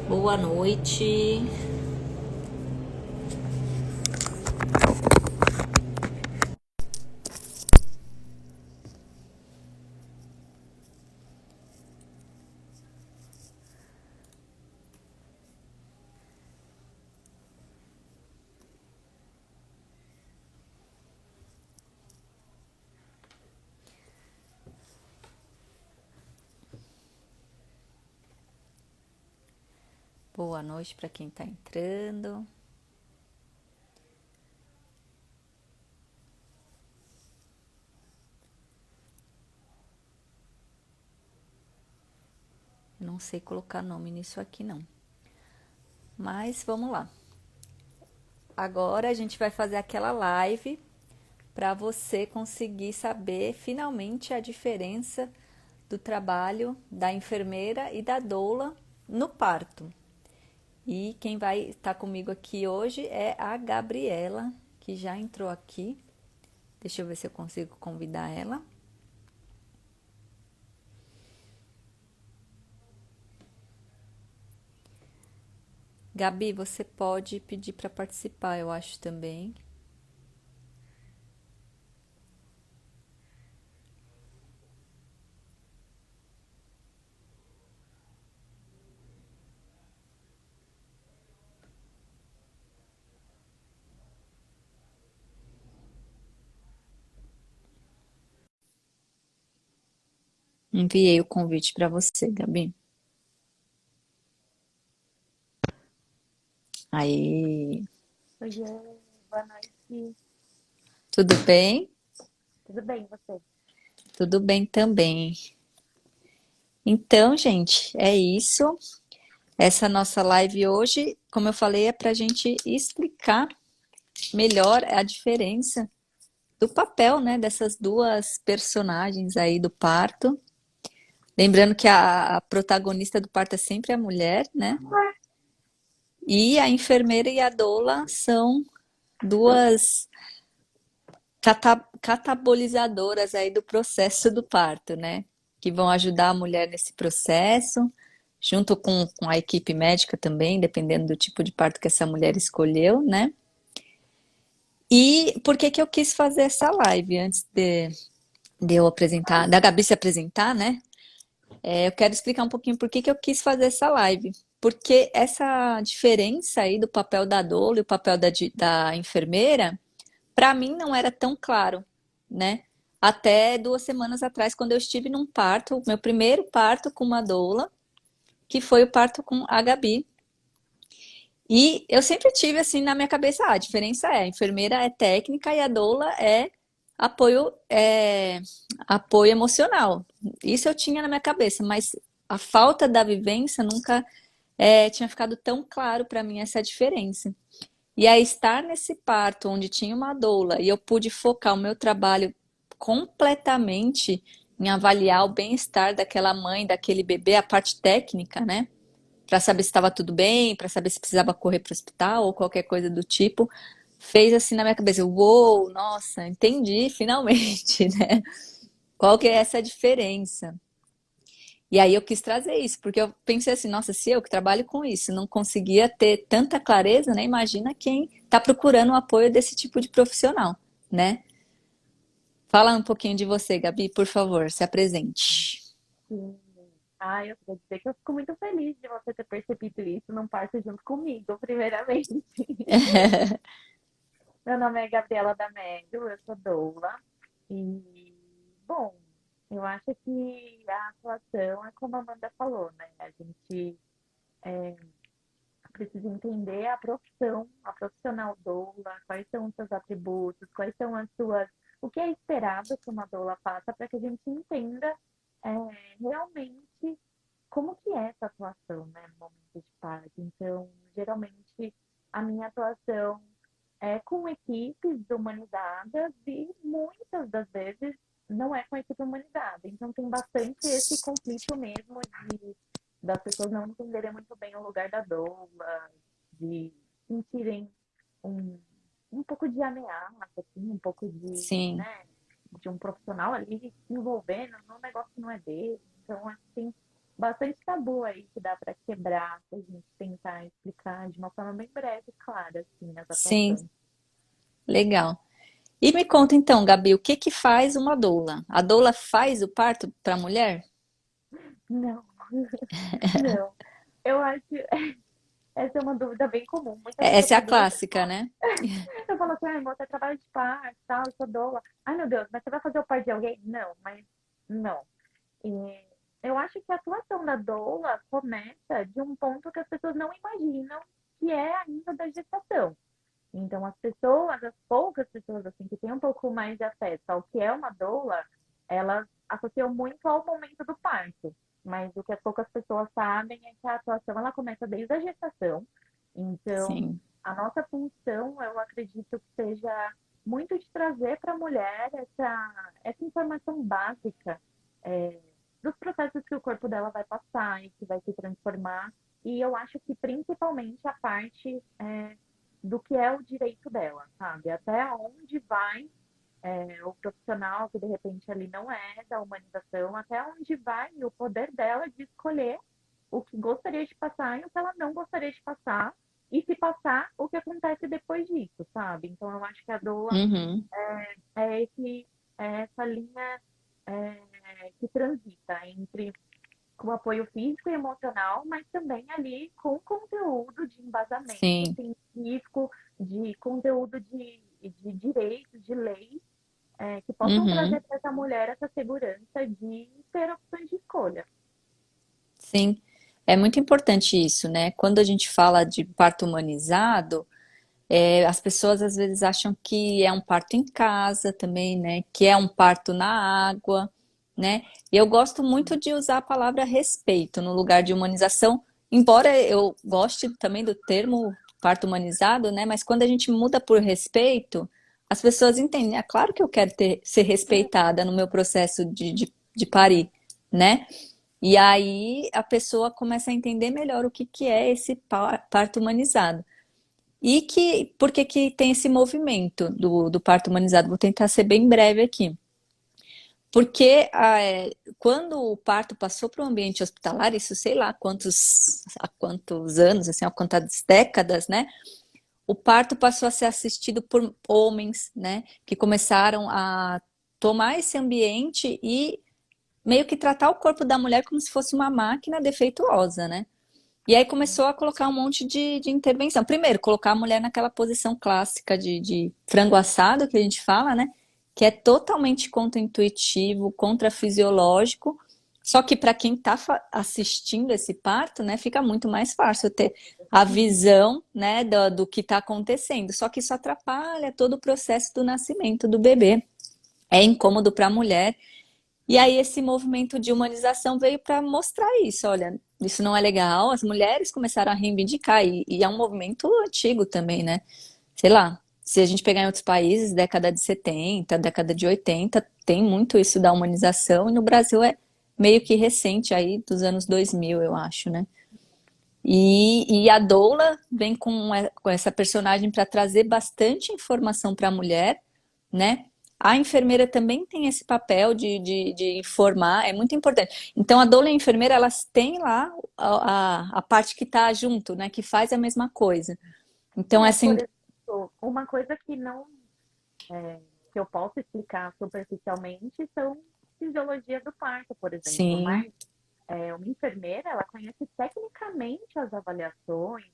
Boa noite. Boa noite para quem está entrando. Não sei colocar nome nisso aqui não. Mas vamos lá. Agora a gente vai fazer aquela live para você conseguir saber finalmente a diferença do trabalho da enfermeira e da doula no parto. E quem vai estar comigo aqui hoje é a Gabriela, que já entrou aqui. Deixa eu ver se eu consigo convidar ela. Gabi, você pode pedir para participar, eu acho também. Enviei o convite para você, Gabi. Aí, Oiê, boa noite. tudo bem? Tudo bem, você? Tudo bem também. Então, gente, é isso. Essa nossa live hoje, como eu falei, é para a gente explicar melhor a diferença do papel, né, dessas duas personagens aí do parto. Lembrando que a protagonista do parto é sempre a mulher, né? E a enfermeira e a doula são duas catabolizadoras aí do processo do parto, né? Que vão ajudar a mulher nesse processo, junto com a equipe médica também, dependendo do tipo de parto que essa mulher escolheu, né? E por que que eu quis fazer essa live antes de eu apresentar, da Gabi se apresentar, né? Eu quero explicar um pouquinho por que que eu quis fazer essa live. Porque essa diferença aí do papel da doula e o papel da enfermeira, para mim não era tão claro, né? Até 2 semanas atrás, quando eu estive num parto, meu primeiro parto com uma doula, que foi o parto com a Gabi. E eu sempre tive assim na minha cabeça, a diferença é, a enfermeira é técnica e a doula apoio emocional. Isso eu tinha na minha cabeça, mas a falta da vivência nunca tinha ficado tão claro para mim essa diferença. E aí estar nesse parto onde tinha uma doula e eu pude focar o meu trabalho completamente em avaliar o bem-estar daquela mãe, daquele bebê, a parte técnica, né? Para saber se estava tudo bem, para saber se precisava correr para o hospital ou qualquer coisa do tipo, fez assim na minha cabeça, uou, nossa, entendi finalmente, né? Qual que é essa diferença? E aí eu quis trazer isso, porque eu pensei assim, nossa, se eu que trabalho com isso não conseguia ter tanta clareza, né? Imagina quem está procurando o apoio desse tipo de profissional, né? Fala um pouquinho de você, Gabi, por favor, se apresente. Sim. Eu queria dizer que eu fico muito feliz de você ter percebido isso num parto junto comigo, primeiramente. Meu nome é Gabriela D'Amelio, eu sou doula. E, bom, eu acho que a atuação é como a Amanda falou, né? A gente precisa entender a profissão, a profissional doula, quais são os seus atributos, quais são as suas, o que é esperado que uma doula faça para que a gente entenda é, realmente como que é essa atuação, né, no momento de parto. Então, geralmente, a minha atuação é com equipes humanizadas e muitas das vezes não é com equipe humanizada. Então, tem bastante esse conflito mesmo de das pessoas não entenderem muito bem o lugar da doula, de sentirem um, um pouco de ameaça, assim, um pouco de, Sim, né, de um profissional ali se envolvendo num negócio que não é dele. Então, assim, bastante tabu aí que dá para quebrar, se a gente tentar explicar de uma forma bem breve e clara, assim, as Sim, atuações. legal. E me conta então, Gabi, o que que faz uma doula? A doula faz o parto para a mulher? Não, não. Eu acho essa é uma dúvida bem comum. Muitas vezes eu Essa é a pergunto, clássica, né? eu falo assim, ah, você trabalha de parto, tal, eu sou doula. Ai, meu Deus, mas você vai fazer o parto de alguém? Não, mas não. E eu acho que a atuação da doula começa de um ponto que as pessoas não imaginam, que é ainda da gestação. Então, as pessoas, as poucas pessoas assim que têm um pouco mais de acesso ao que é uma doula, elas associam muito ao momento do parto. Mas o que as poucas pessoas sabem é que a atuação ela começa desde a gestação. Então, Sim. a nossa função, eu acredito que seja muito de trazer para a mulher essa informação básica é, dos processos que o corpo dela vai passar e que vai se transformar. E eu acho que principalmente a parte do que é o direito dela, sabe? Até onde vai o profissional que de repente ali não é da humanização, até onde vai o poder dela de escolher o que gostaria de passar e o que ela não gostaria de passar, e se passar, o que acontece depois disso, sabe? Então eu acho que a doula Uhum. é essa linha que transita entre com apoio físico e emocional, mas também ali com conteúdo de embasamento Sim. científico, de conteúdo de direitos, de leis, que possam trazer Uhum. para essa mulher essa segurança de ter opções de escolha. Sim. É muito importante isso, né? Quando a gente fala de parto humanizado, as pessoas às vezes acham que é um parto em casa também, né? Que é um parto na água, né? E eu gosto muito de usar a palavra respeito no lugar de humanização, embora eu goste também do termo parto humanizado, né? Mas quando a gente muda por respeito, as pessoas entendem. É claro que eu quero ser respeitada no meu processo de parir, né? E aí a pessoa começa a entender melhor o que que é esse parto humanizado. E que, por que que tem esse movimento do parto humanizado? Vou tentar ser bem breve aqui. Porque quando o parto passou para o ambiente hospitalar, isso sei lá há quantos anos, assim, há quantas décadas, né? O parto passou a ser assistido por homens, né? Que começaram a tomar esse ambiente e meio que tratar o corpo da mulher como se fosse uma máquina defeituosa, né? E aí começou a colocar um monte de intervenção. Primeiro, colocar a mulher naquela posição clássica de frango assado, que a gente fala, né? Que é totalmente contra-intuitivo, contra-fisiológico. Só que para quem está assistindo esse parto, né, fica muito mais fácil ter a visão, né, do que está acontecendo. Só que isso atrapalha todo o processo do nascimento do bebê. É incômodo para a mulher e aí esse movimento de humanização veio para mostrar isso, olha, isso não é legal. As mulheres começaram a reivindicar e é um movimento antigo também, né? Sei lá, se a gente pegar em outros países, década de 70, década de 80, tem muito isso da humanização e no Brasil é meio que recente aí dos anos 2000, eu acho, né? E a doula vem com essa personagem para trazer bastante informação para a mulher, né? A enfermeira também tem esse papel de informar, é muito importante. Então, a doula e a enfermeira, elas têm lá a parte que está junto, né? Que faz a mesma coisa. Então, Por assim, exemplo, uma coisa que não que eu posso explicar superficialmente são fisiologia do parto, por exemplo, sim, mas uma enfermeira, ela conhece tecnicamente as avaliações,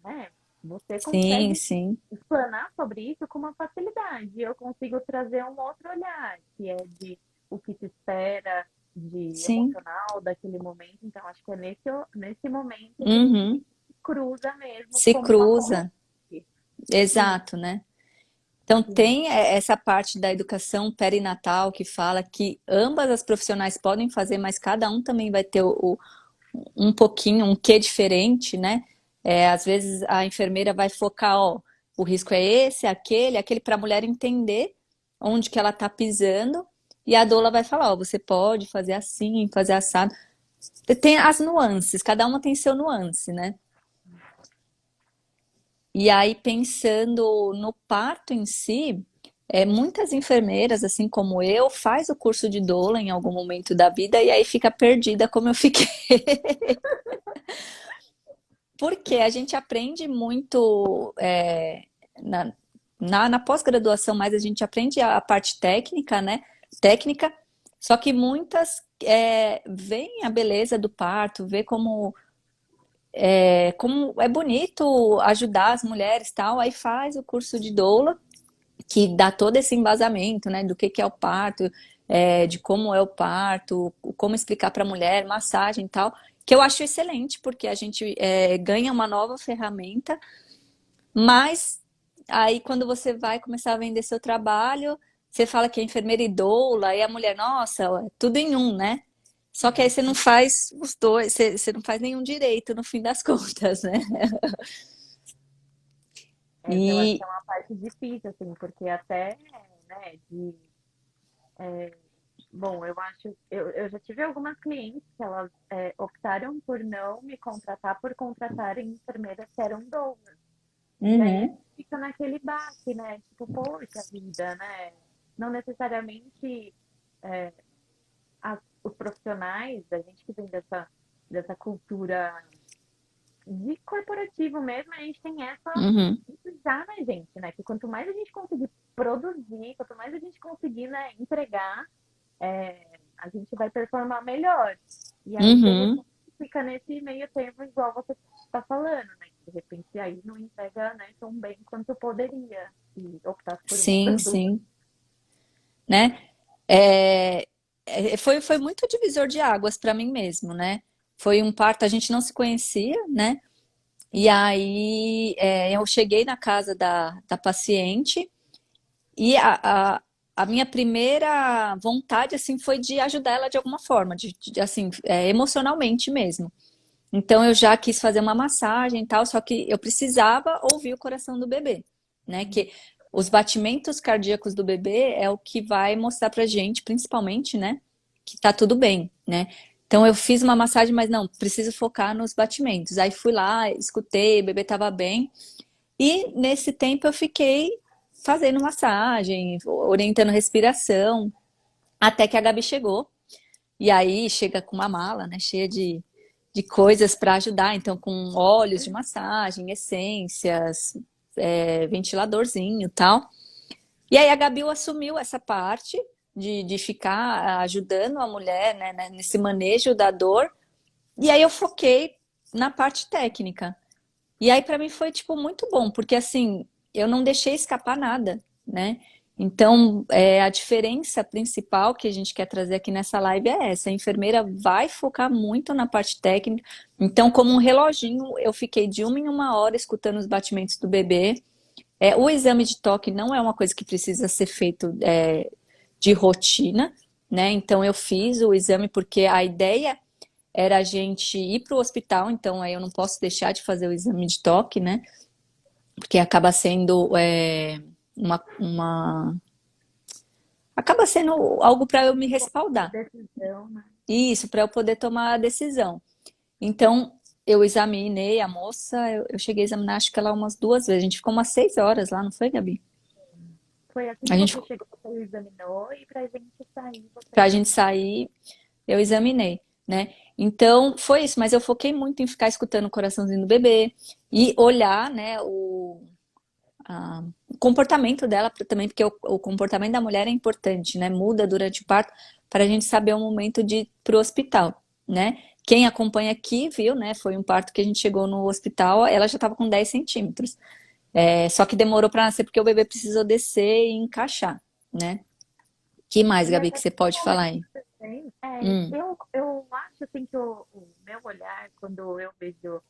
né? Você sim, consegue sim, explanar sobre isso com uma facilidade. Eu consigo trazer um outro olhar, que é de o que se espera de sim, emocional daquele momento. Então, acho que é nesse momento que a gente uhum, cruza mesmo se como uma ponte. cruza, Sim, exato, né? Então, sim. tem essa parte da educação perinatal que fala que ambas as profissionais podem fazer, mas cada um também vai ter um pouquinho, um quê diferente, né? Às vezes a enfermeira vai focar, ó, o risco é esse, aquele para a mulher entender onde que ela está pisando, e a doula vai falar, ó, você pode fazer assim, fazer assado. Tem as nuances, cada uma tem seu nuance, né? E aí, pensando no parto em si, muitas enfermeiras, assim como eu, faz o curso de doula em algum momento da vida e aí fica perdida como eu fiquei. Porque a gente aprende muito na, na pós-graduação, mas a gente aprende a parte técnica, né? Técnica, só que muitas veem a beleza do parto, vê como é bonito ajudar as mulheres e tal, aí faz o curso de doula, que dá todo esse embasamento, né, do que é o parto, de como é o parto, como explicar para a mulher, massagem e tal, que eu acho excelente, porque a gente ganha uma nova ferramenta, mas aí quando você vai começar a vender seu trabalho, você fala que é enfermeira e doula, e a mulher, nossa, é tudo em um, né? Só que aí você não faz os dois, você não faz nenhum direito no fim das contas, né? Essa eu acho que E é uma parte difícil, assim, porque até, né, bom, eu acho, eu já tive algumas clientes que elas optaram por não me contratar, por contratarem enfermeiras que eram doulas. E aí a gente Uhum. fica naquele baque, né? Tipo, poxa vida, né? Não necessariamente os profissionais, a gente que vem dessa cultura de corporativo mesmo, a gente tem Uhum. isso já na gente, né? Que quanto mais a gente conseguir produzir, quanto mais a gente conseguir, né, entregar, a gente vai performar melhor. E aí, de repente, Uhum. fica nesse meio termo, igual você está falando, né? De repente, aí não entrega, né, tão bem quanto poderia, se optasse por uma Sim, das duas. sim, né? É, foi muito divisor de águas para mim mesmo, né? Foi um parto, a gente não se conhecia, né? E aí eu cheguei na casa da paciente e a minha primeira vontade assim foi de ajudar ela de alguma forma, assim, emocionalmente mesmo. Então eu já quis fazer uma massagem e tal, só que eu precisava ouvir o coração do bebê, né? Que os batimentos cardíacos do bebê é o que vai mostrar pra gente, principalmente, né, que tá tudo bem, né? Então eu fiz uma massagem, mas não, preciso focar nos batimentos. Aí fui lá, escutei, o bebê tava bem. E nesse tempo eu fiquei fazendo massagem, orientando respiração, até que a Gabi chegou. E aí chega com uma mala, né, cheia de coisas para ajudar, então com óleos de massagem, essências, ventiladorzinho e tal. E aí a Gabi assumiu essa parte de ficar ajudando a mulher, né, nesse manejo da dor. E aí eu foquei na parte técnica. E aí para mim foi tipo muito bom, porque assim, eu não deixei escapar nada, né? Então, a diferença principal que a gente quer trazer aqui nessa live é essa. A enfermeira vai focar muito na parte técnica. Então, como um reloginho, eu fiquei de uma em uma hora escutando os batimentos do bebê. O exame de toque não é uma coisa que precisa ser feito de rotina, né? Então, eu fiz o exame porque a ideia era a gente ir para o hospital, então aí eu não posso deixar de fazer o exame de toque, né? Porque acaba sendo uma acaba sendo algo para eu me Uma respaldar. decisão, né? Isso, para eu poder tomar a decisão. Então, eu examinei a moça, eu cheguei a examinar, acho que ela umas 2 vezes. A gente ficou umas 6 horas lá, não foi, Gabi? Foi assim A que gente, você chegou, você examinou e pra gente sair, você pra gente examinou. sair, eu examinei, né? Então, foi isso, mas eu foquei muito em ficar escutando o coraçãozinho do bebê e olhar, né, o comportamento dela também, porque o comportamento da mulher é importante, né? Muda durante o parto para a gente saber o momento de ir pro hospital, né? Quem acompanha aqui viu, né? Foi um parto que a gente chegou no hospital, ela já estava com 10 centímetros. Só que demorou para nascer porque o bebê precisou descer e encaixar, né? Que mais, E Gabi, que até você esse pode falar momento aí? também, Hum, eu acho assim que o meu olhar, quando eu vejo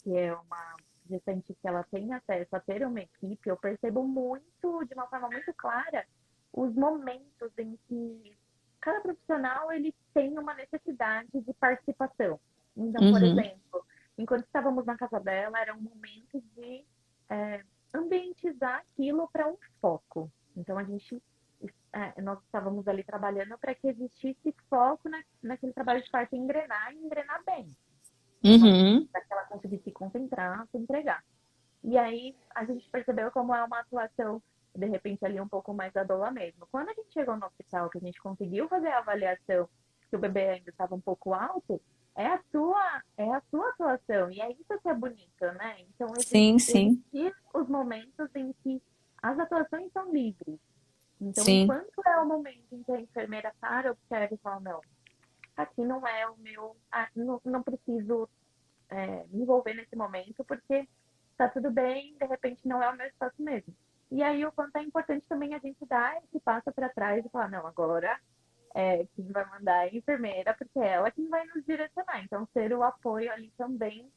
que é uma gestante que ela tem acesso a ter uma equipe, eu percebo muito, de uma forma muito clara, os momentos em que cada profissional ele tem uma necessidade de participação. Então, por uhum, exemplo, enquanto estávamos na casa dela, era um momento de é, ambientizar aquilo para um foco. Então, nós estávamos ali trabalhando para que existisse foco naquele trabalho de parto engrenar e engrenar bem. Então, uhum, para que ela conseguisse se concentrar, se entregar. E aí a gente percebeu como é uma atuação de repente ali um pouco mais da doula mesmo. Quando a gente chegou no hospital, que a gente conseguiu fazer a avaliação, que o bebê ainda estava um pouco alto, é a sua atuação. E é isso que é bonito, né? Então, Sim, sim, existir os momentos em que as atuações são livres. Então, sim, enquanto é o momento em que a enfermeira para, observa e fala, não, aqui não é o meu, não preciso me envolver nesse momento, porque tá tudo bem, de repente não é o meu espaço mesmo. E aí o quanto é importante também a gente dar esse passo para trás e falar, não, agora quem vai mandar é a enfermeira, porque é ela quem vai nos direcionar. Então, ser o apoio ali também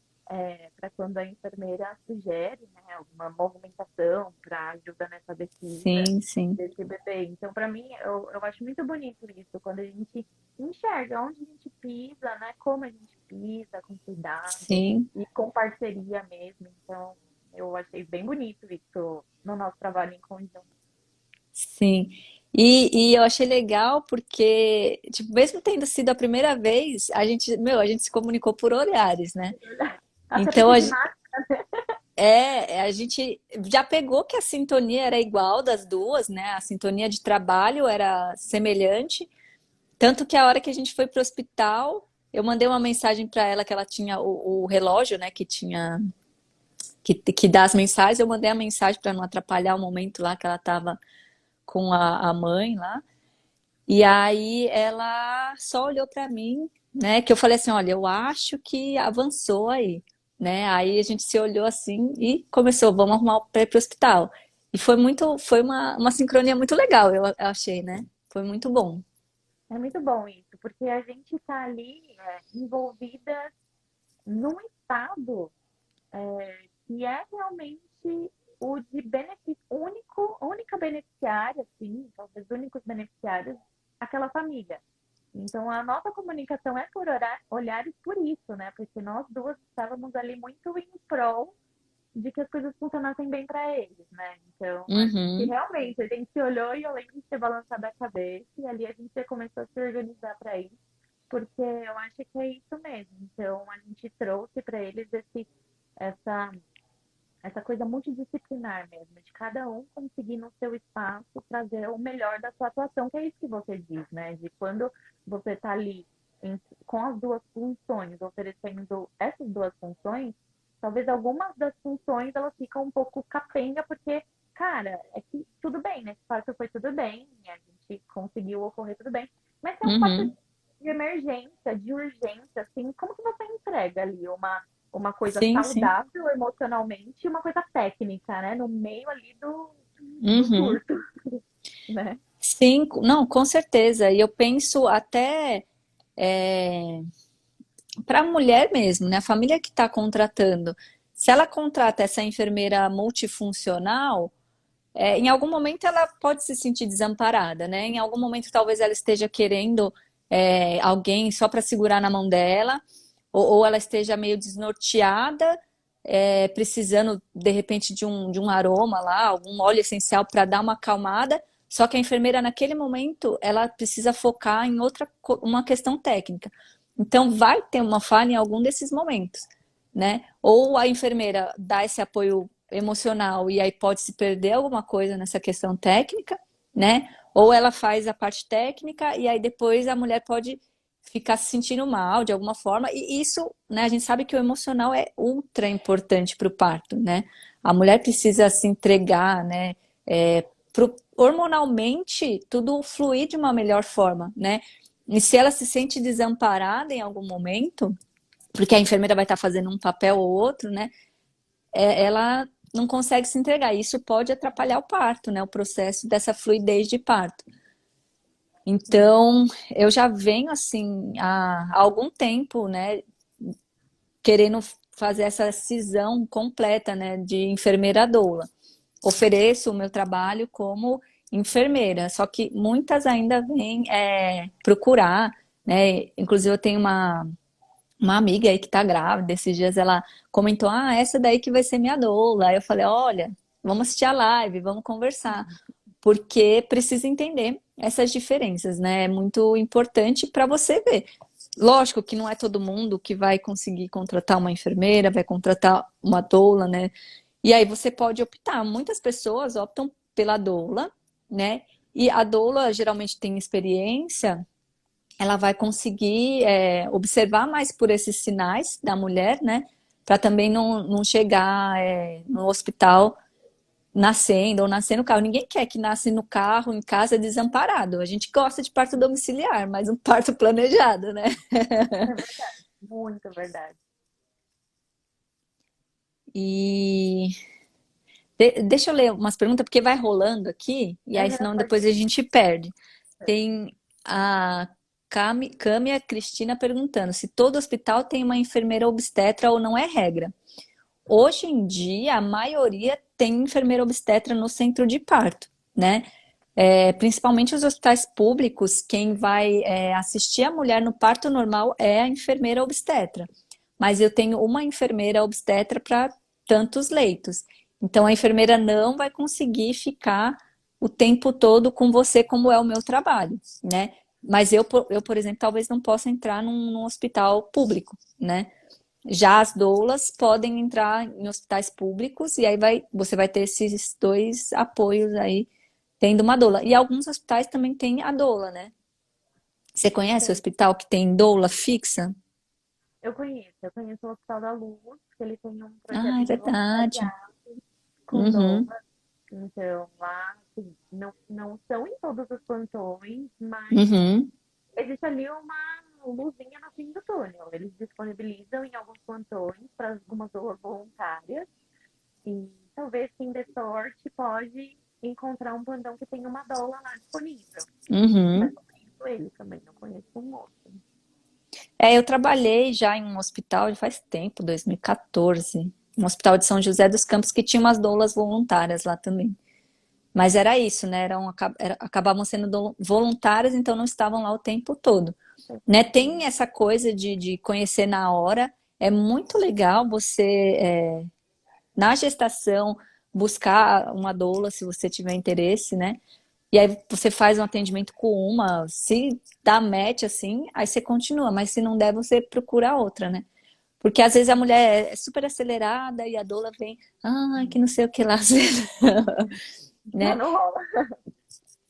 para quando a enfermeira sugere, né, alguma movimentação para ajuda nessa descida sim, sim, desse bebê. Então, para mim, eu acho muito bonito isso, quando a gente enxerga onde a gente pisa, né, como a gente pisa, com cuidado sim, e com parceria mesmo. Então, eu achei bem bonito isso no nosso trabalho em conjunto. sim. E eu achei legal porque, tipo, mesmo tendo sido a primeira vez, a gente se comunicou por horários, né? Até Então porque de máscara, a gente já pegou que a sintonia era igual das duas, né? A sintonia de trabalho era semelhante, tanto que a hora que a gente foi pro hospital, eu mandei uma mensagem para ela que ela tinha o relógio, né? Que dá as mensagens. Eu mandei a mensagem para não atrapalhar o momento lá que ela estava com a mãe lá. E aí ela só olhou para mim, né? Que eu falei assim, olha, eu acho que avançou aí, né? Aí a gente se olhou assim e começou, vamos arrumar para ir pro hospital. E foi uma sincronia muito legal, eu achei, né? Foi muito bom. é muito bom isso, porque a gente está ali envolvida num estado que é realmente o de benefício único, única beneficiária, sim, talvez únicos beneficiários, aquela família. Então, a nossa comunicação é por olhares por isso, né? Porque nós duas estávamos ali muito em prol de que as coisas funcionassem bem para eles, né? Então, a gente Uhum, realmente, a gente se olhou e eu lembro de ter balançado a cabeça e ali a gente já começou a se organizar para isso, porque eu acho que é isso mesmo. Então, a gente trouxe para eles essa, essa coisa multidisciplinar mesmo, de cada um conseguir no seu espaço trazer o melhor da sua atuação, que é isso que você diz, né? De quando você está ali com as duas funções, oferecendo essas duas funções, talvez algumas das funções elas ficam um pouco capenga, porque, cara, é que tudo bem, nesse parto foi tudo bem, a gente conseguiu ocorrer tudo bem, mas tem um fator uhum. de emergência, de urgência, assim, como que você entrega ali uma coisa Sim, sim. saudável emocionalmente e uma coisa técnica, né? No meio ali do Uhum. surto, né? Sim, não, com certeza. E eu penso até para a mulher mesmo, né? A família que está contratando, se ela contrata essa enfermeira multifuncional, em algum momento ela pode se sentir desamparada, né? Em algum momento talvez ela esteja querendo alguém só para segurar na mão dela, ou ela esteja meio desnorteada, precisando de repente de um aroma lá, algum óleo essencial para dar uma acalmada. Só que a enfermeira naquele momento ela precisa focar em uma questão técnica. Então vai ter uma falha em algum desses momentos, né? Ou a enfermeira dá esse apoio emocional e aí pode se perder alguma coisa nessa questão técnica, né? Ou ela faz a parte técnica e aí depois a mulher pode ficar se sentindo mal de alguma forma. E isso, né, a gente sabe que o emocional é ultra importante para o parto, né? A mulher precisa se entregar, né? Hormonalmente, tudo fluir de uma melhor forma, né? E se ela se sente desamparada em algum momento, porque a enfermeira vai estar fazendo um papel ou outro, né? Ela não consegue se entregar. Isso pode atrapalhar o parto, né? O processo dessa fluidez de parto. Então, eu já venho assim há algum tempo, né, querendo fazer essa cisão completa, né, de enfermeira doula. Ofereço o meu trabalho como enfermeira, só que muitas ainda vêm procurar, né? Inclusive eu tenho uma amiga aí que tá grávida, esses dias ela comentou, ah, essa daí que vai ser minha doula. Aí eu falei, olha, vamos assistir a live, vamos conversar, porque precisa entender essas diferenças, né? É muito importante para você ver. Lógico que não é todo mundo que vai conseguir contratar uma enfermeira, vai contratar uma doula, né? E aí você pode optar. Muitas pessoas optam pela doula, né? E a doula geralmente tem experiência, ela vai conseguir observar mais por esses sinais da mulher, né? Para também não chegar no hospital nascendo ou nascer no carro. Ninguém quer que nasce no carro, em casa, desamparado. A gente gosta de parto domiciliar, mas um parto planejado, né? É verdade, muito verdade. E deixa eu ler umas perguntas, porque vai rolando aqui, e aí Aham, senão pode depois a gente perde. ser. Tem a Câmia Cristina perguntando se todo hospital tem uma enfermeira obstetra ou não é regra. Hoje em dia, a maioria tem enfermeira obstetra no centro de parto, né? Principalmente os hospitais públicos, quem vai assistir a mulher no parto normal é a enfermeira obstetra. Mas eu tenho uma enfermeira obstetra para tantos leitos. Então a enfermeira não vai conseguir ficar o tempo todo com você, como é o meu trabalho, né? Mas por exemplo, talvez não possa entrar num hospital público, né? Já as doulas podem entrar em hospitais públicos e aí você vai ter esses dois apoios aí, tendo uma doula. E alguns hospitais também têm a doula, né? Você conhece o Sim. hospital que tem doula fixa? Eu conheço o Hospital da Luz, que ele tem um Ah, projeto é de verdade. voluntariado com Uhum, doula. Então, lá, assim, não são em todos os plantões, mas uhum. existe ali uma luzinha no fim do túnel. Eles disponibilizam em alguns plantões para algumas doulas voluntárias e talvez quem dê sorte pode encontrar um plantão que tem uma doula lá disponível. Mas Uhum. eu conheço ele também, não conheço um outro. Eu trabalhei já em um hospital já faz tempo, 2014, um hospital de São José dos Campos que tinha umas doulas voluntárias lá também. Mas era isso, né? Acabavam sendo voluntárias, então não estavam lá o tempo todo. Né? Tem essa coisa de conhecer na hora. É muito legal você, na gestação, buscar uma doula, se você tiver interesse, né? E aí você faz um atendimento com uma, se dá match assim, aí você continua, mas se não der, você procura outra, né? Porque às vezes a mulher é super acelerada e a doula vem, que não sei o que lá, Já né? não rola.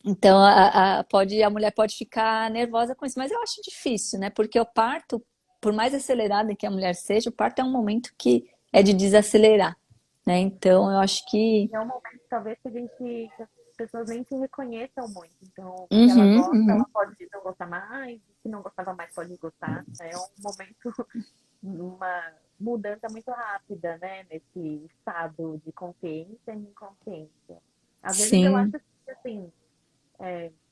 Então a mulher pode ficar nervosa com isso, mas eu acho difícil, né? Porque o parto, por mais acelerada que a mulher seja, o parto é um momento que é de desacelerar, né? Então eu acho que É um momento, talvez, que as pessoas nem se reconheçam muito. Então, o que ela uhum, gosta, ela uhum. pode não gostar mais, o que não gostava mais pode gostar. É um momento, uma mudança muito rápida, né? Nesse estado de consciência e inconsciência. Às vezes eu acho Sim. que, assim,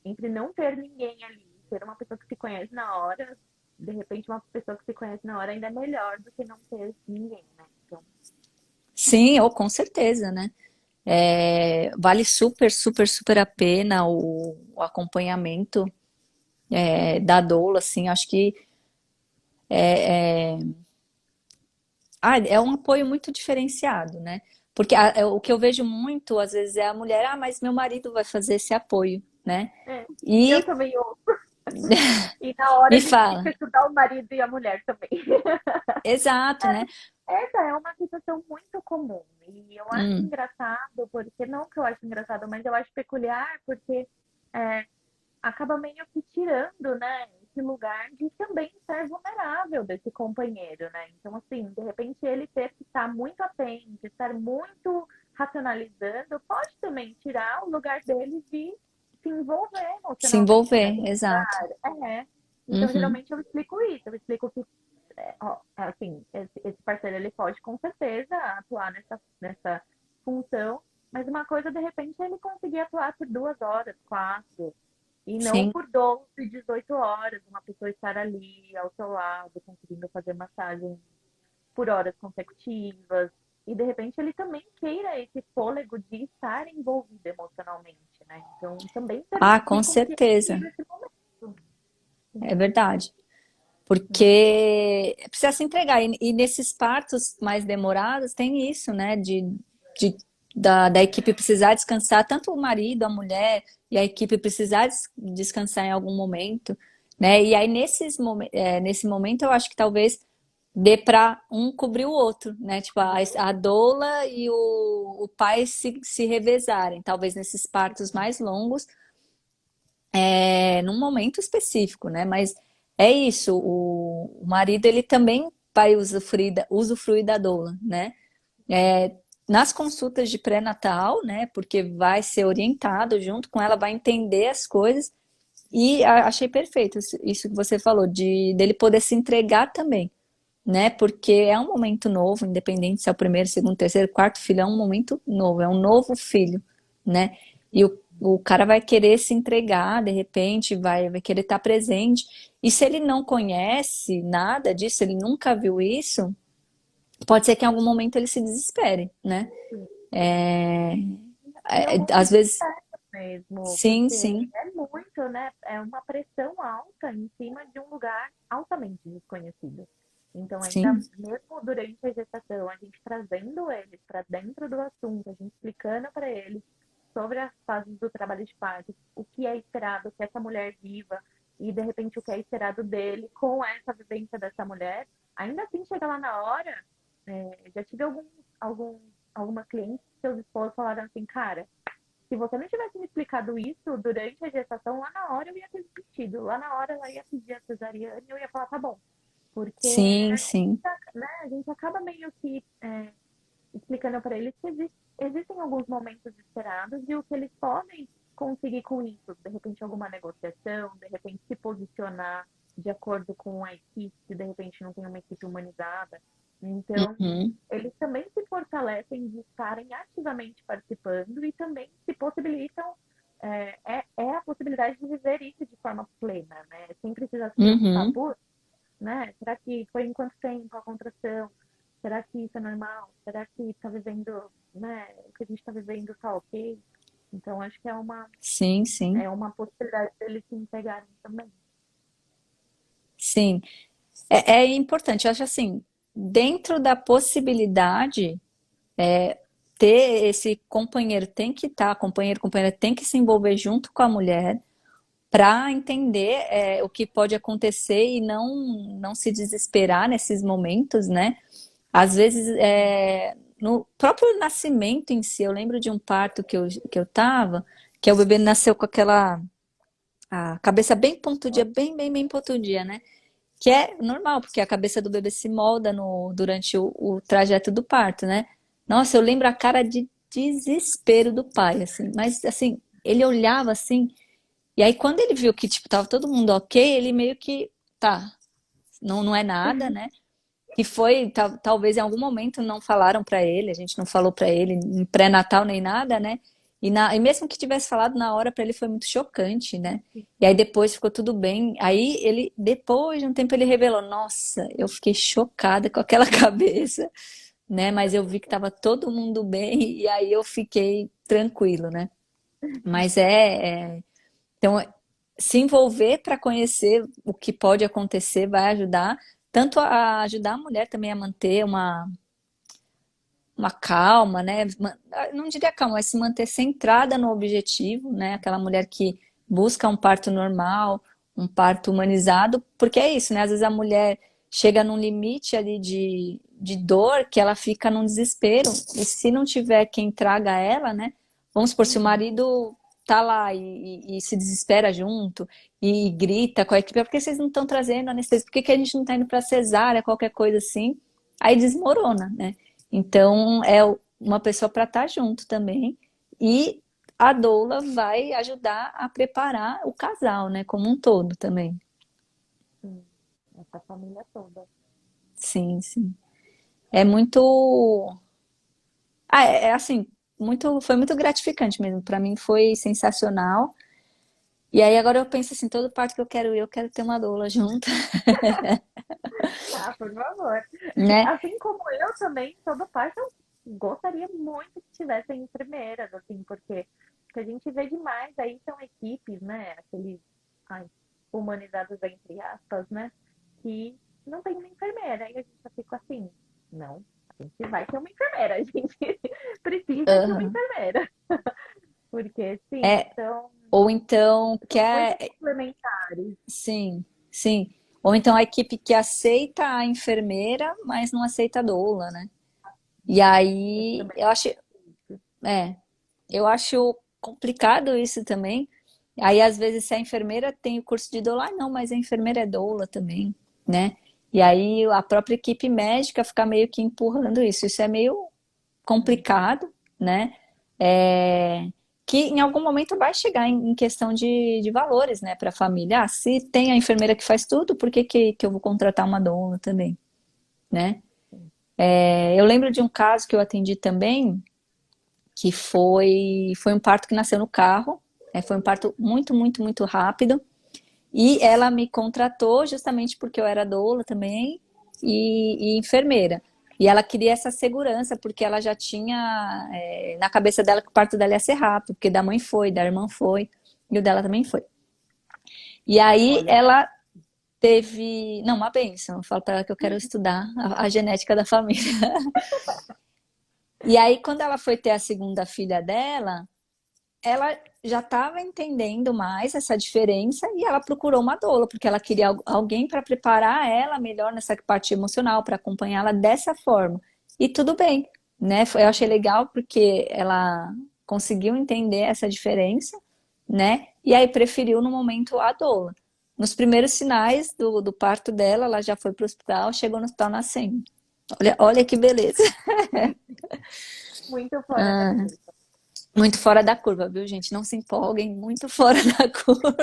entre não ter ninguém ali, ter uma pessoa que se conhece na hora, de repente uma pessoa que se conhece na hora ainda é melhor do que não ter ninguém, né? Então, Sim, ou com certeza, né? Vale super, super, super a pena o acompanhamento da doula, assim, acho que é um apoio muito diferenciado, né? Porque o que eu vejo muito, às vezes, é a mulher, mas meu marido vai fazer esse apoio, né? eu E também ouço. E na hora me a gente tem fala, que ajudar o marido e a mulher também. exato, né? Essa é uma situação muito comum. E eu acho Hum, engraçado, porque não que eu acho engraçado, mas eu acho peculiar, porque é, acaba meio que tirando, né, esse lugar de também ser vulnerável desse companheiro, né? Então, assim, de repente ele ter que estar muito atento, estar muito racionalizando, pode também tirar o lugar dele de se envolver se emocionalmente envolver, nessa exato. história. Então, Uhum. geralmente eu explico isso, eu explico que assim, esse parceiro ele pode com certeza atuar nessa função, mas uma coisa, de repente, é ele conseguir atuar por 2 horas, 4, e não Sim. por 12, 18 horas, uma pessoa estar ali ao seu lado, conseguindo fazer massagem por horas consecutivas. E de repente ele também queira esse fôlego de estar envolvido emocionalmente, né? Então também Ah, com permitir com que ele certeza. viva esse momento. É verdade. Porque precisa se entregar. E nesses partos mais demorados tem isso, né? De- da equipe precisar descansar, tanto o marido, a mulher, e a equipe precisar descansar em algum momento, né? E aí nesse momento eu acho que talvez dê para um cobrir o outro, né? Tipo, a doula e o pai se revezarem, talvez nesses partos mais longos, num momento específico, né? Mas é isso, o marido ele também vai usufruir da doula, né? É, nas consultas de pré-natal, né? Porque vai ser orientado junto com ela, vai entender as coisas e achei perfeito isso que você falou, de dele poder se entregar também, né? Porque é um momento novo, independente se é o primeiro, segundo, terceiro, quarto filho, é um momento novo, é um novo filho, né? E o cara vai querer se entregar, de repente, vai querer estar presente. E se ele não conhece nada disso, ele nunca viu isso, pode ser que em algum momento ele se desespere, né? Sim. É, E alguns se às vezes, despertam mesmo, sim, porque sim, é muito, né? É uma pressão alta em cima de um lugar altamente desconhecido. Então, ainda sim, mesmo durante a gestação, a gente trazendo eles para dentro do assunto, a gente explicando para eles sobre as fases do trabalho de parto, o que é esperado que essa mulher viva e, de repente, o que é esperado dele com essa vivência dessa mulher, ainda assim, chega lá na hora, já tive algum, alguma cliente que seus esposos falaram assim, cara, se você não tivesse me explicado isso durante a gestação, lá na hora eu ia ter desistido. Lá na hora ela ia pedir a cesariana e eu ia falar, tá bom. Porque sim, sim. né, a gente acaba meio que explicando para eles que existem alguns momentos esperados e o que eles podem conseguir com isso. De repente, alguma negociação, de repente, se posicionar de acordo com a equipe, se de repente não tem uma equipe humanizada. Então, Uhum, eles também se fortalecem de estarem ativamente participando e também se possibilitam a possibilidade de viver isso de forma plena, né? Sem precisar se preocupar, uhum. por né? Será que foi em quanto tempo a contração? Será que isso é normal? Será que está vivendo, né? O que a gente está vivendo está ok? Então, acho que Sim, sim, é uma possibilidade deles se entregarem também. sim. É importante, eu acho assim, dentro da possibilidade, ter esse companheiro tem que estar, companheiro, companheira tem que se envolver junto com a mulher para entender o que pode acontecer e não se desesperar nesses momentos, né? Às vezes, no próprio nascimento em si, eu lembro de um parto que eu tava, que o bebê nasceu com aquela a cabeça bem pontudinha, bem pontudinha, né? Que é normal, porque a cabeça do bebê se molda durante o trajeto do parto, né? Nossa, eu lembro a cara de desespero do pai, assim, mas assim, ele olhava assim, e aí quando ele viu que, tipo, tava todo mundo ok, ele meio que, tá, não é nada, né? Que foi, talvez em algum momento não falaram pra ele, a gente não falou pra ele em pré-natal nem nada, né? E mesmo que tivesse falado na hora pra ele foi muito chocante, né? E aí depois ficou tudo bem. Aí ele, depois de um tempo, ele revelou: Nossa, eu fiquei chocada com aquela cabeça, né? Mas eu vi que tava todo mundo bem e aí eu fiquei tranquilo, né? Mas então, se envolver para conhecer o que pode acontecer vai ajudar, tanto a ajudar a mulher também a manter uma calma, né? Não diria calma, mas se manter centrada no objetivo, né? Aquela mulher que busca um parto normal, um parto humanizado, porque é isso, né? Às vezes a mulher chega num limite ali de dor que ela fica num desespero, e se não tiver quem traga ela, né? Vamos supor, se o Uhum. marido tá lá e se desespera junto e grita com a equipe, "Ah, por que vocês não estão trazendo anestesia? Por que a gente não tá indo para cesárea, qualquer coisa assim?" Aí desmorona, né? Então, é uma pessoa para estar junto também. E a doula vai ajudar a preparar o casal, né, como um todo também. Sim, essa família toda. Sim, sim. É muito. Assim, foi muito gratificante mesmo. Para mim foi sensacional. E aí agora eu penso assim, todo parto que eu quero ter uma doula junto, Ah, por favor. né? Assim como eu também, toda parte, eu gostaria muito que tivessem enfermeiras, assim, porque o que a gente vê demais aí são equipes, né? Aqueles ai, humanizados, entre aspas, né? Que não tem uma enfermeira. Aí a gente já fica assim, não, a gente vai ter uma enfermeira, a gente precisa de uma Aham. enfermeira. Porque, sim, É, são, ou então são muito quer complementares. sim, sim. Ou então a equipe que aceita a enfermeira, mas não aceita a doula, né? E Eu aí também eu acho, isso. é, eu acho complicado isso também. Aí às vezes se a enfermeira tem o curso de doula, ah, não, mas a enfermeira é doula também, né? E aí a própria equipe médica fica meio que empurrando isso. Isso é meio complicado, né? É, que em algum momento vai chegar em questão de valores, né, para a família. Ah, se tem a enfermeira que faz tudo, por que, que eu vou contratar uma doula também, né? Eu lembro de um caso que eu atendi também, que foi um parto que nasceu no carro, foi um parto muito, muito, muito rápido, e ela me contratou justamente porque eu era doula também e enfermeira. E ela queria essa segurança, porque ela já tinha na cabeça dela que o parto dela ia ser rápido, porque da mãe foi, da irmã foi, e o dela também foi. E aí Olha, ela teve. Não, uma bênção. Eu falo para ela que eu quero estudar a genética da família. E aí, quando ela foi ter a segunda filha dela, ela já estava entendendo mais essa diferença e ela procurou uma doula, porque ela queria alguém para preparar ela melhor nessa parte emocional, para acompanhá-la dessa forma. E tudo bem, né? Eu achei legal porque ela conseguiu entender essa diferença, né? E aí preferiu no momento a doula. Nos primeiros sinais do parto dela, ela já foi para o hospital, chegou no hospital nascendo. Olha, olha que beleza. muito fora da Ah, curva. muito fora da curva, viu, gente? Não se empolguem, muito fora da curva.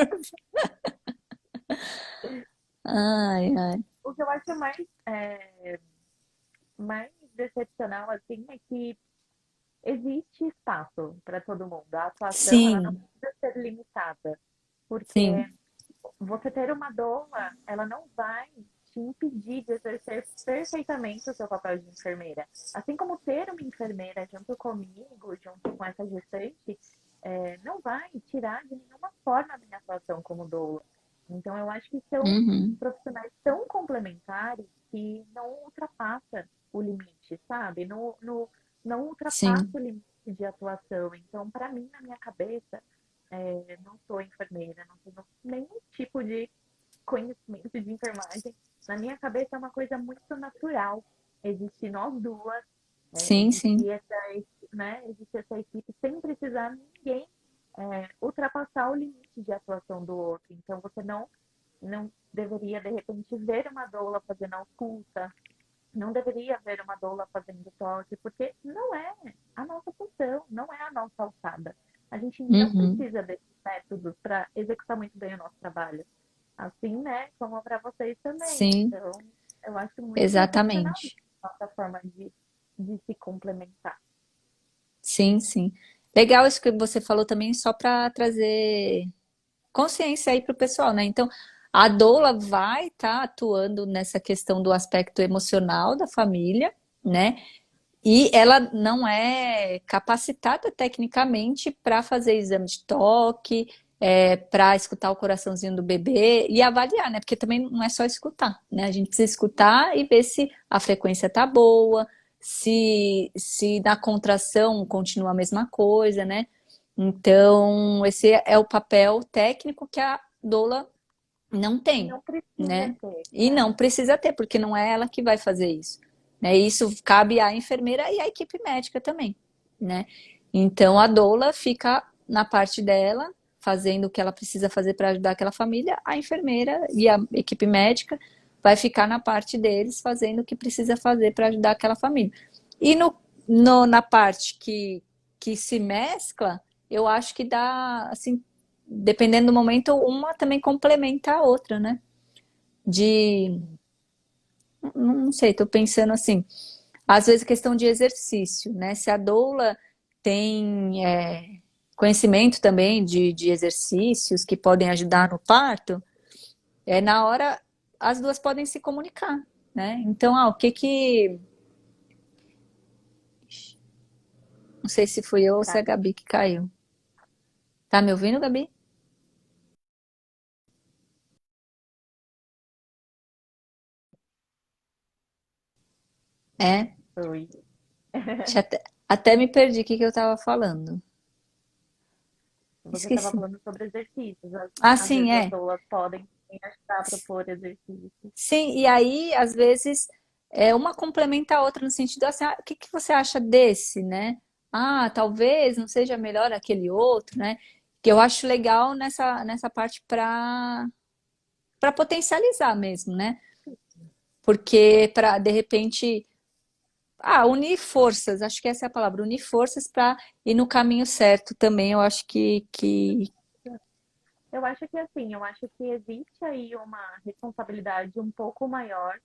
Ai, ai. O que eu acho mais decepcional, assim, é que existe espaço para todo mundo. A atuação, ela não Sim, precisa ser limitada, porque sim. você ter uma doula, ela não vai te impedir de exercer perfeitamente o seu papel de enfermeira. Assim como ter uma enfermeira junto comigo, junto com essa gestante, não vai tirar de nenhuma forma a minha atuação como doula. Então, eu acho que são Uhum. profissionais tão complementares que não ultrapassa o limite, sabe? Não ultrapassa Sim. o limite de atuação. Então, para mim, na minha cabeça, não sou enfermeira, não tenho nenhum tipo de conhecimento de enfermagem. Na minha cabeça é uma coisa muito natural. Existe nós duas, Sim, sim. existe essa equipe sem precisar ninguém ultrapassar o limite de atuação do outro. Então você não deveria de repente ver uma doula fazendo ausculta, não deveria ver uma doula fazendo toque, porque não é a nossa função, não é a nossa alçada. A gente não Uhum. precisa desses métodos para executar muito bem o nosso trabalho. Assim, né, como para vocês também. Sim, Então, eu acho muito excepcional exatamente. a nossa forma de se complementar. Sim, sim. Legal isso que você falou também, só para trazer consciência aí para o pessoal, né? Então, a doula vai estar atuando nessa questão do aspecto emocional da família, né? E ela não é capacitada tecnicamente para fazer exame de toque, para escutar o coraçãozinho do bebê e avaliar, né? Porque também não é só escutar, né? A gente precisa escutar e ver se a frequência tá boa, se na contração continua a mesma coisa, né? Então, esse é o papel técnico que a doula não tem, Não precisa né? ter, E não precisa ter, porque não é ela que vai fazer isso, né? Isso cabe à enfermeira e à equipe médica também, né? Então a doula fica na parte dela, fazendo o que ela precisa fazer para ajudar aquela família, a enfermeira e a equipe médica vai ficar na parte deles, fazendo o que precisa fazer para ajudar aquela família. E na parte que se mescla, eu acho que dá, assim, dependendo do momento, uma também complementa a outra, né? De, não sei, tô pensando assim, às vezes questão de exercício, né? Se a doula tem conhecimento também de exercícios que podem ajudar no parto, na hora as duas podem se comunicar, né? Então, o que que... Não sei se fui eu ou se é a tá? Gabi que caiu. Tá me ouvindo, Gabi? É, Oi. até me perdi o que que eu tava falando. Você estava Esqueci. falando sobre exercícios. Ah, Às sim, vezes as é. doulas podem. E ajudar a propor exercícios. Sim, e aí, às vezes, uma complementa a outra no sentido assim, o que que você acha desse, né? Ah, talvez não seja melhor aquele outro, né? Que eu acho legal nessa parte para potencializar mesmo, né? Porque para, de repente, unir forças, acho que essa é a palavra, unir forças para ir no caminho certo também, eu acho que... Eu acho que assim, eu acho que existe aí uma responsabilidade um pouco maior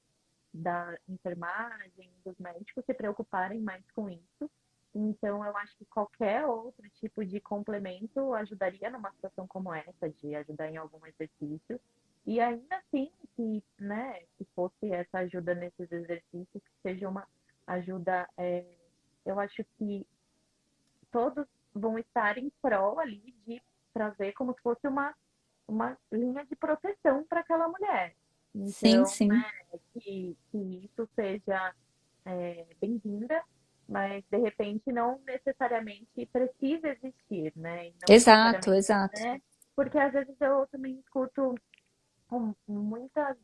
da enfermagem, dos médicos se preocuparem mais com isso. Então, eu acho que qualquer outro tipo de complemento ajudaria numa situação como essa, de ajudar em algum exercício. E ainda assim, que, né, se fosse essa ajuda nesses exercícios, que seja uma ajuda, eu acho que todos vão estar em prol ali de trazer como se fosse uma linha de proteção para aquela mulher. Sim, Então, sim. né, que isso seja bem-vinda, mas de repente não necessariamente precisa existir, né? E não Exato, necessariamente, exato. né? Porque às vezes eu também escuto muitas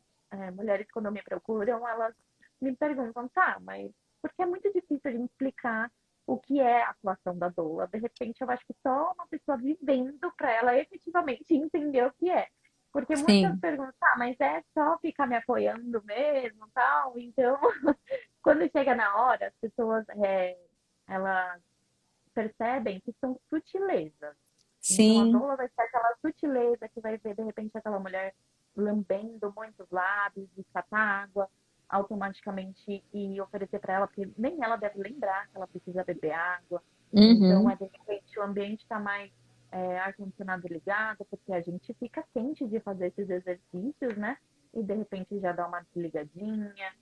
mulheres quando me procuram, elas me perguntam, tá, mas porque é muito difícil a gente explicar o que é a atuação da doula. De repente, eu acho que só uma pessoa vivendo para ela efetivamente entender o que é. Porque muitas Sim. perguntam, ah, mas é só ficar me apoiando mesmo, tal. Então, quando chega na hora, as pessoas elas percebem que são sutilezas. Então a Sim. doula vai ser aquela sutileza que vai ver de repente aquela mulher lambendo muitos lábios, descatar água automaticamente e oferecer para ela, porque nem ela deve lembrar que ela precisa beber água. Então, Uhum. de repente, o ambiente está mais ar-condicionado ligado, porque a gente fica quente de fazer esses exercícios, né? E de repente já dá uma desligadinha.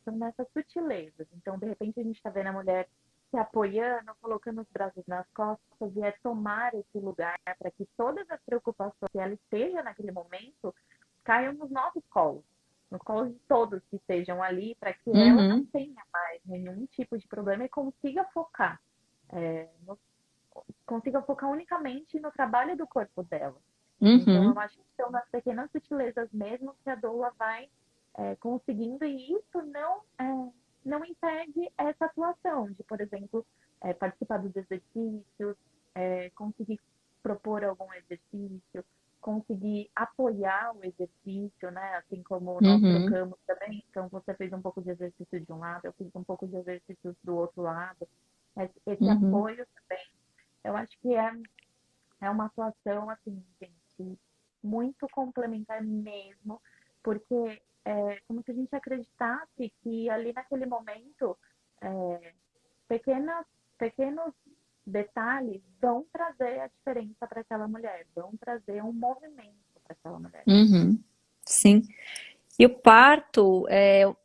São nessas sutilezas. Então, de repente, a gente está vendo a mulher se apoiando, colocando os braços nas costas e é tomar esse lugar para que todas as preocupações que ela esteja naquele momento caiam nos nossos colos, nos colos de todos que estejam ali, para que ela não Uhum. tenha mais nenhum tipo de problema e consiga focar, é, no, consiga focar unicamente no trabalho do corpo dela. Então, eu Uhum. acho que são nas pequenas sutilezas mesmo que a doula vai conseguindo, e isso não impede essa atuação de, por exemplo, participar dos exercícios, conseguir propor algum exercício, conseguir apoiar o exercício, né? Assim como nós Uhum. trocamos também. Então, você fez um pouco de exercício de um lado, eu fiz um pouco de exercício do outro lado. Esse Uhum. apoio também, eu acho que é uma atuação, assim, gente, muito complementar mesmo, porque é como se a gente acreditasse que ali naquele momento, é, pequenas, pequenos detalhes vão trazer a diferença para aquela mulher, vão trazer um movimento para aquela mulher. Uhum. Sim. E o parto,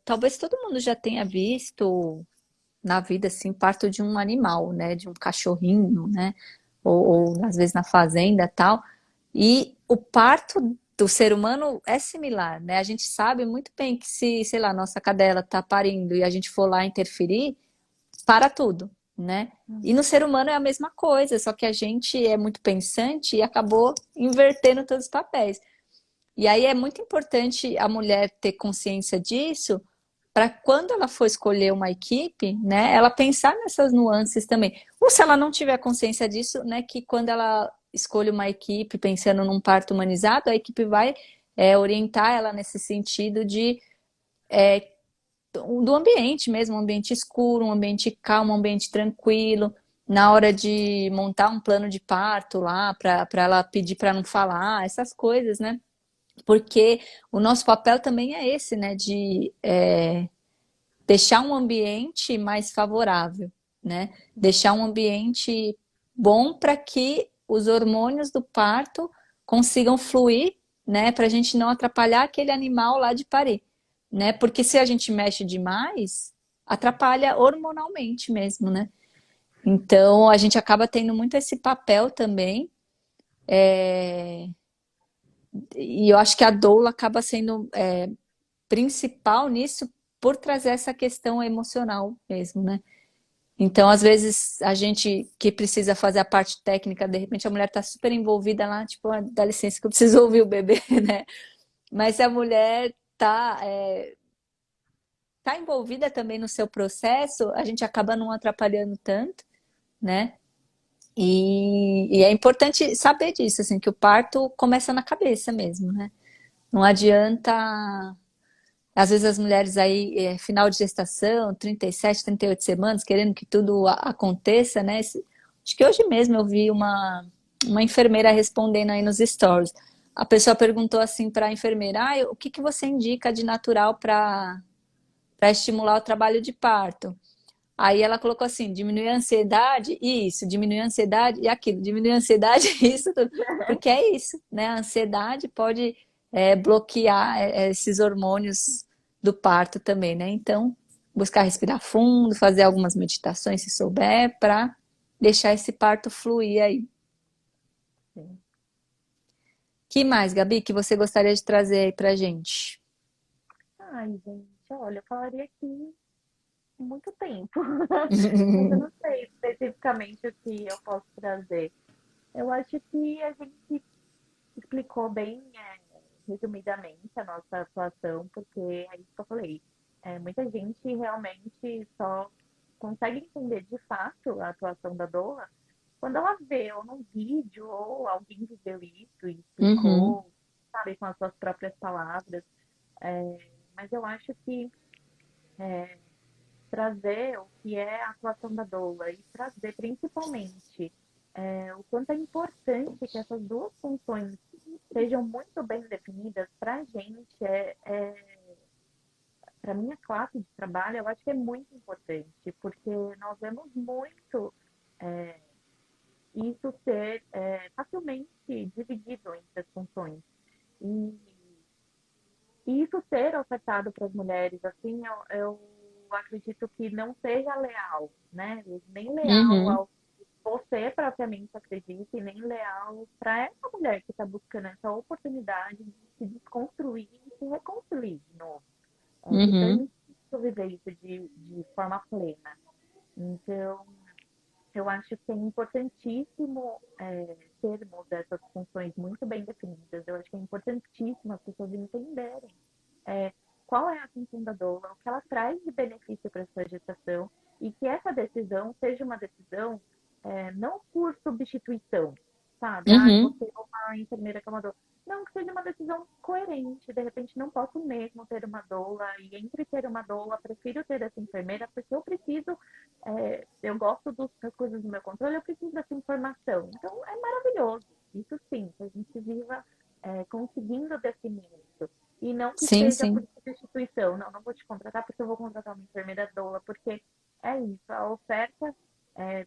talvez todo mundo já tenha visto na vida, assim, parto de um animal, né? De um cachorrinho, né? Ou às vezes na fazenda, tal. E o parto do ser humano é similar, né? A gente sabe muito bem que se, sei lá, nossa cadela tá parindo e a gente for lá interferir, para tudo, né? E no ser humano é a mesma coisa, só que a gente é muito pensante e acabou invertendo todos os papéis. E aí é muito importante a mulher ter consciência disso, para quando ela for escolher uma equipe, né, ela pensar nessas nuances também. Ou se ela não tiver consciência disso, né, que quando ela escolhe uma equipe pensando num parto humanizado, a equipe vai orientar ela nesse sentido de do ambiente mesmo, um ambiente escuro, um ambiente calmo, um ambiente tranquilo. Na hora de montar um plano de parto lá, para ela pedir para não falar, essas coisas, né? Porque o nosso papel também é esse, né? De deixar um ambiente mais favorável, né? Deixar um ambiente bom para que os hormônios do parto consigam fluir, né? Para a gente não atrapalhar aquele animal lá de parir, né? Porque se a gente mexe demais, atrapalha hormonalmente mesmo, né? Então a gente acaba tendo muito esse papel também, e eu acho que a doula acaba sendo principal nisso por trazer essa questão emocional mesmo, né? Então, às vezes, a gente que precisa fazer a parte técnica, de repente a mulher está super envolvida lá, tipo, dá licença que eu preciso ouvir o bebê, né? Mas se a mulher tá envolvida também no seu processo, a gente acaba não atrapalhando tanto, né? E é importante saber disso, assim, que o parto começa na cabeça mesmo, né? Não adianta. Às vezes as mulheres aí, final de gestação, 37, 38 semanas, querendo que tudo aconteça, né? Acho que hoje mesmo eu vi uma enfermeira respondendo aí nos stories. A pessoa perguntou assim para a enfermeira: o que que você indica de natural para estimular o trabalho de parto? Aí ela colocou assim, diminuir a ansiedade, e isso, diminuir a ansiedade e aquilo, diminuir a ansiedade e isso tudo. Porque é isso, né? A ansiedade pode bloquear esses hormônios do parto também, né? Então, buscar respirar fundo, fazer algumas meditações, se souber, para deixar esse parto fluir aí. Sim. Que mais, Gabi, que você gostaria de trazer aí pra gente? Ai, gente, olha, eu falaria aqui muito tempo, mas eu não sei especificamente o que eu posso trazer. Eu acho que a gente explicou bem, resumidamente, a nossa atuação, porque é isso que eu falei. Muita gente realmente só consegue entender de fato a atuação da doula quando ela vê ou num vídeo ou alguém viveu isso e Uhum, explicou, sabe, com as suas próprias palavras. Mas eu acho que trazer o que é a atuação da doula e trazer principalmente o quanto é importante que essas duas funções sejam muito bem definidas para a gente, para minha classe de trabalho, eu acho que é muito importante, porque nós vemos muito é, isso ser facilmente dividido entre as funções. E, e isso ser ofertado para as mulheres, assim, eu acredito que não seja leal, né? Nem leal uhum, ao que você propriamente acredita e nem leal para essa mulher que está buscando essa oportunidade de se desconstruir e se reconstruir de novo, se uhum. permitir viver isso de forma plena. Então, eu acho que é importantíssimo termos essas funções muito bem definidas. Eu acho que é importantíssimo as pessoas entenderem é, qual é a função da doula, o que ela traz de benefício para a sua gestação e que essa decisão seja uma decisão não por substituição, sabe? Ah, eu vou Uhum, ter uma enfermeira que é uma doula. Não, que seja uma decisão coerente. De repente, não posso mesmo ter uma doula e entre ter uma doula, prefiro ter essa enfermeira porque eu preciso, eu gosto das coisas do meu controle, eu preciso dessa informação. Então, é maravilhoso. Isso sim, que a gente viva conseguindo definir isso. E não que sim, seja por sim, substituição. Não, não vou te contratar porque eu vou contratar uma enfermeira doula, porque é isso, a oferta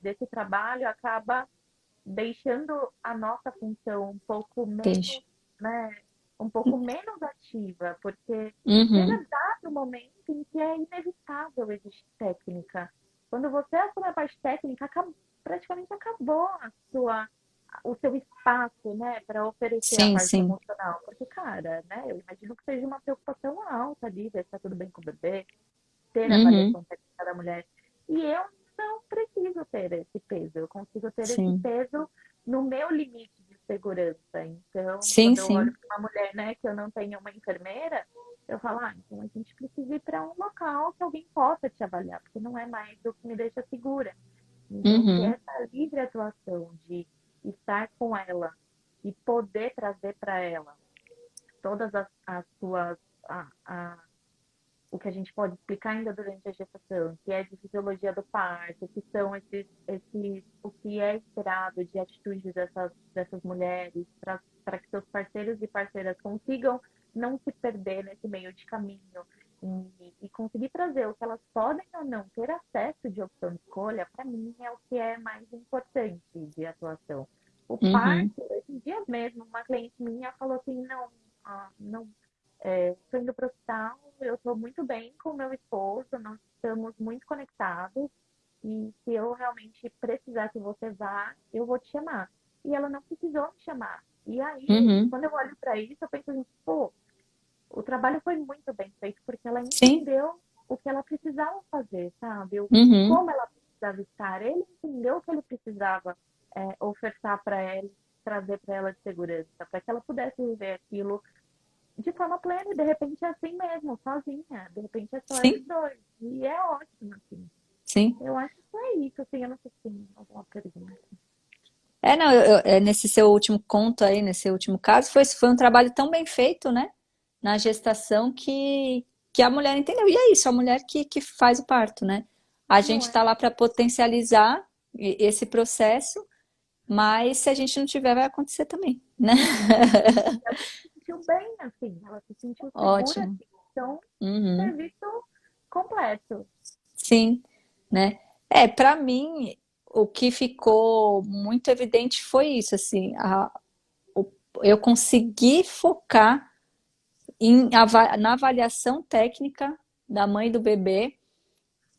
desse trabalho acaba deixando a nossa função um pouco deixa. menos, né, um pouco menos ativa, porque Uhum, chega dado momento em que é inevitável existir técnica. Quando você assume a parte técnica, praticamente acabou o seu espaço, né, para oferecer a sim, parte sim. emocional. Porque, cara, né, eu imagino que seja uma preocupação alta ali, ver se está tudo bem com o bebê, ter a Uhum, avaliação técnica da mulher. E eu não preciso ter esse peso, eu consigo ter esse sim. peso no meu limite de segurança. Então, Sim, quando eu olho sim. para uma mulher, né, que eu não tenho uma enfermeira, eu falo, então a gente precisa ir para um local que alguém possa te avaliar, porque não é mais o que me deixa segura. Então, ter Uhum, essa livre atuação de estar com ela e poder trazer para ela todas as suas o que a gente pode explicar ainda durante a gestação, que é de fisiologia do parto, que são o que é esperado de atitudes dessas mulheres, para que seus parceiros e parceiras consigam não se perder nesse meio de caminho e conseguir trazer o que elas podem ou não ter acesso de opção de escolha, para mim é o que é mais importante de atuação. O uhum, parto, esses dias mesmo, uma cliente minha falou assim, não, não estou indo para o hospital, eu estou muito bem com o meu esposo, nós estamos muito conectados e se eu realmente precisar que você vá, eu vou te chamar. E ela não precisou me chamar. E aí, uhum. quando eu olho para isso, eu penso assim, pô, o trabalho foi muito bem feito porque ela Sim, entendeu o que ela precisava fazer, sabe? uhum, Como ela precisava estar. Ele entendeu o que ele precisava ofertar para ela, trazer para ela de segurança, para que ela pudesse viver aquilo de forma plena, e de repente é assim mesmo, sozinha. De repente é só eles Sim, dois. E é ótimo, assim. sim. Eu acho que é isso, assim, eu não sei se tem alguma pergunta. É, não, nesse seu último conto aí, nesse último caso, foi um trabalho tão bem feito, né? Na gestação que a mulher entendeu. E é isso, a mulher que faz o parto, né? A gente Não está é? lá para potencializar esse processo, mas se a gente não tiver, vai acontecer também, né? Ela se sentiu bem, assim, ela se sentiu segura, Ótimo. assim. Então, Uhum. serviço completo. Sim, né? É, para mim, o que ficou muito evidente foi isso, assim, o- eu consegui focar na avaliação técnica da mãe do bebê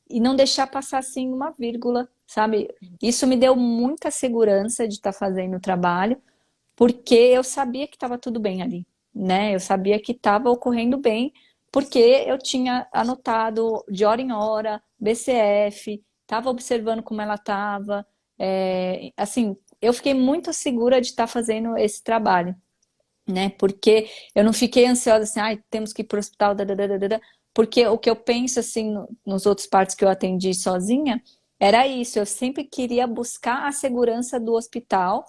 e não deixar passar assim uma vírgula, sabe? Isso me deu muita segurança de estar fazendo o trabalho, porque eu sabia que estava tudo bem ali, né? Eu sabia que estava ocorrendo bem, porque eu tinha anotado de hora em hora, BCF, estava observando como ela estava, assim, eu fiquei muito segura de estar fazendo esse trabalho, né? Porque eu não fiquei ansiosa assim, ai, temos que ir para o hospital, dadadadada, porque o que eu penso assim nos outros partos que eu atendi sozinha era isso, eu sempre queria buscar a segurança do hospital,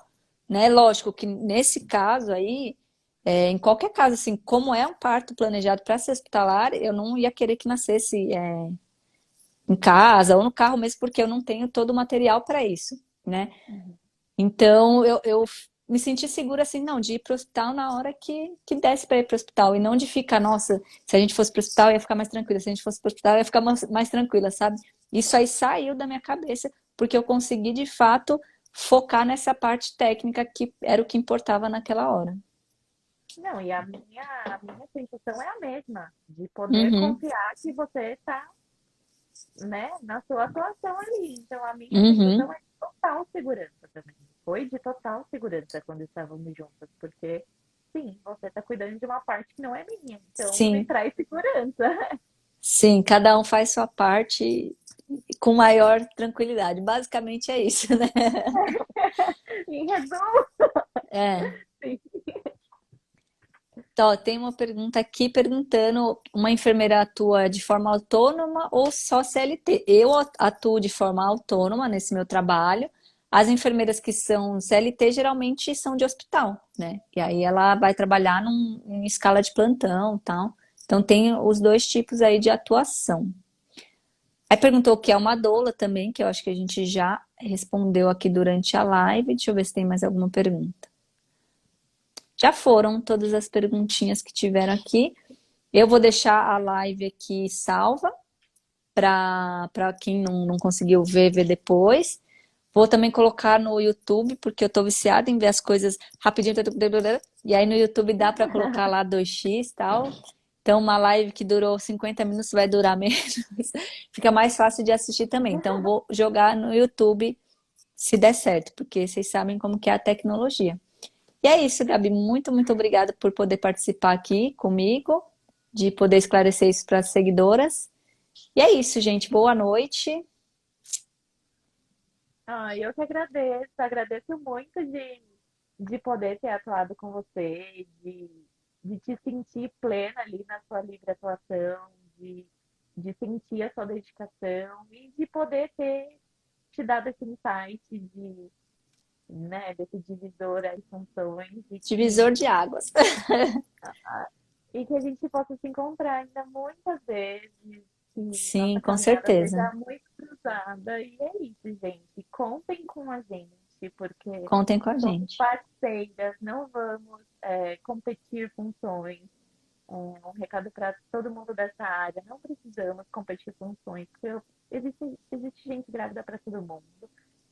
né? Lógico que nesse caso aí, em qualquer caso assim, como é um parto planejado para ser hospitalar, eu não ia querer que nascesse em casa ou no carro mesmo, porque eu não tenho todo o material para isso, né? Uhum. Então, eu me senti segura assim, não, de ir para o hospital na hora que desse para ir para o hospital e não de ficar, nossa, se a gente fosse para o hospital eu ia ficar mais tranquila, se a gente fosse para o hospital eu ia ficar mais tranquila, sabe? Isso aí saiu da minha cabeça porque eu consegui de fato focar nessa parte técnica que era o que importava naquela hora. Não, e a minha sensação é a mesma, de poder Uhum, confiar que você está, né, na sua atuação ali. Então, a minha sensação uhum, é de total segurança também. Foi de total segurança quando estávamos juntas, porque, sim, você está cuidando de uma parte que não é minha, então me sim, traz segurança. sim, cada um faz sua parte com maior tranquilidade. Basicamente é isso, né? Em resumo, É. sim. Então, ó, tem uma pergunta aqui perguntando: uma enfermeira atua de forma autônoma ou só CLT? Eu atuo de forma autônoma nesse meu trabalho. As enfermeiras que são CLT geralmente são de hospital, né? E aí ela vai trabalhar em escala de plantão, tal. Então tem os dois tipos aí de atuação. Aí perguntou o que é uma doula também, que eu acho que a gente já respondeu aqui durante a live. Deixa eu ver se tem mais alguma pergunta. Já foram todas as perguntinhas que tiveram aqui. Eu vou deixar a live aqui salva para quem não conseguiu ver depois. Vou também colocar no YouTube, porque eu tô viciada em ver as coisas rapidinho. E aí no YouTube dá para colocar lá 2x e tal. Então, uma live que durou 50 minutos vai durar menos. Fica mais fácil de assistir também. Então, vou jogar no YouTube se der certo, porque vocês sabem como que é a tecnologia. E é isso, Gabi. Muito, muito obrigada por poder participar aqui comigo, de poder esclarecer isso para as seguidoras. E é isso, gente. Boa noite. Ah, eu que agradeço, agradeço muito de poder ter atuado com você, de te sentir plena ali na sua livre atuação, de sentir a sua dedicação e de poder ter te dado esse insight né, desse divisor aí de funções Divisor de águas. e que a gente possa se encontrar ainda muitas vezes, que Sim, nossa com caminhada certeza. seja muito cruzada. E é isso, gente. Contem com a gente, porque Contem com a somos gente. parceiras, não vamos competir funções. Um recado para todo mundo dessa área: não precisamos competir funções, porque existe gente grávida para todo mundo.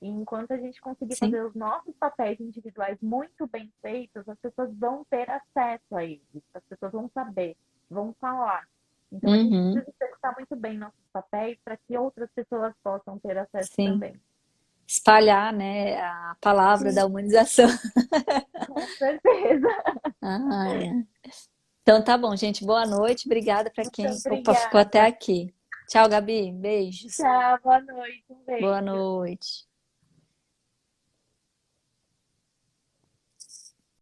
E enquanto a gente conseguir Sim. fazer os nossos papéis individuais muito bem feitos, as pessoas vão ter acesso a eles, as pessoas vão saber, vão falar. Então a gente Uhum. precisa executar muito bem nossos papéis para que outras pessoas possam ter acesso Sim. também. Espalhar, né, a palavra da Sim, humanização. com certeza. Ah, é. Então tá bom, gente. Boa noite. Obrigada para Muito quem, opa, ficou até obrigada. aqui. Tchau, Gabi. Beijos. Tchau, boa noite, um Boa beijo. noite.